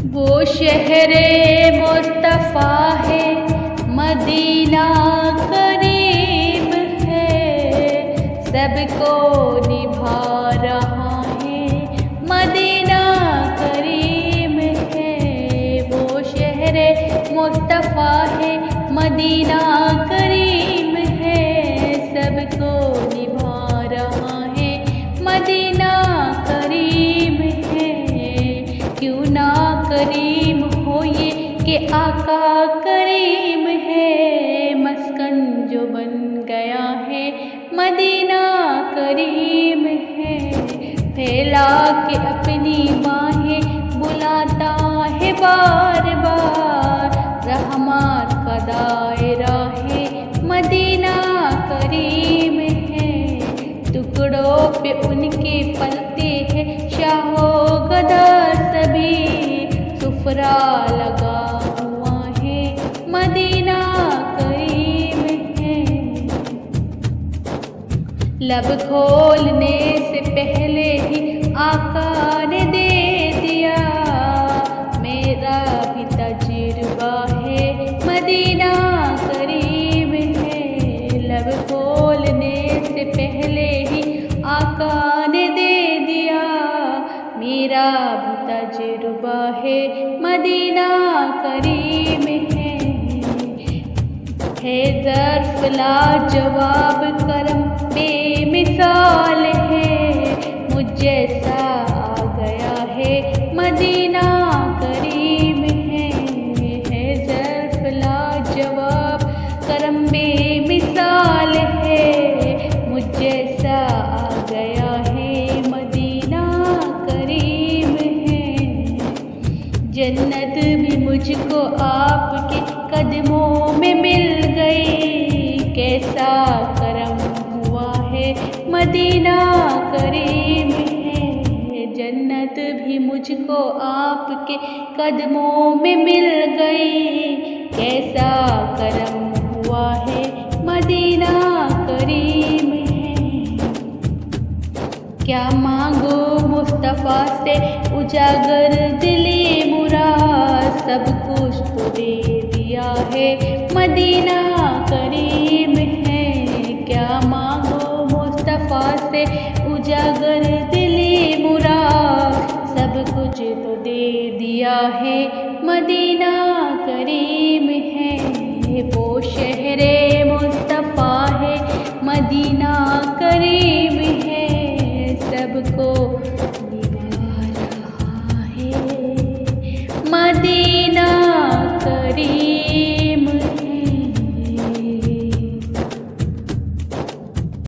وہ شہر مصطفیٰ ہے، مدینہ قریب ہے، سب کو نبھا رہا ہے، مدینہ قریب ہے۔ وہ شہر مصطفیٰ ہے، مدینہ قریب ہے، سب کو نبھا رہا ہے، مدینہ قریب ہے۔ کیوں نہ کریم ہو یہ کہ آقا کریم ہے، مسکن جو بن گیا ہے، مدینہ کریم ہے۔ پھیلا کے اپنی باہیں بلاتا ہے بار بار، رحمت کا دائرہ ہے، مدینہ کریم ہے۔ ٹکڑوں پہ ان کے پلتے ہیں شاہ و گدا سبھی، سفرہ لگا ہوا ہے، مدینہ کریم ہے۔ لب کھولنے سے پہلے ہی آقا نے دے دیا، میرا بھی تجربہ ہے، مدینہ کریم ہے۔ لب کھولنے سے پہلے ہی آقا نے دے دیا، میرا بھی تجربہ ہے، مدینہ کریم ہے۔ ظرف لاجواب کرم بے مثال ہے، مجھ جیسا آ گیا ہے، مدینہ کریم ہے۔ ظرف لاجواب کرم بے مثال ہے، مجھ جیسا آ گیا ہے، مدینہ کریم ہے۔ جنت بھی مجھ کو آپ کے قدموں میں مل گئی، کیسا کرم ہوا ہے، مدینہ کریم ہے۔ جنت بھی مجھ کو آپ کے قدموں میں مل گئی، کیسا کرم ہوا ہے، مدینہ کریم ہے۔ کیا مانگو مصطفیٰ سے اجاگر دلی مراد، سب کچھ تو دے دیا ہے، مدینہ کریم ہے۔ کیا مانگو مصطفیٰ سے اجاگر دلی مراد، سب کچھ تو دے دیا ہے، مدینہ کریم ہے۔ وہ شہر مصطفیٰ ہے، مدینہ کریم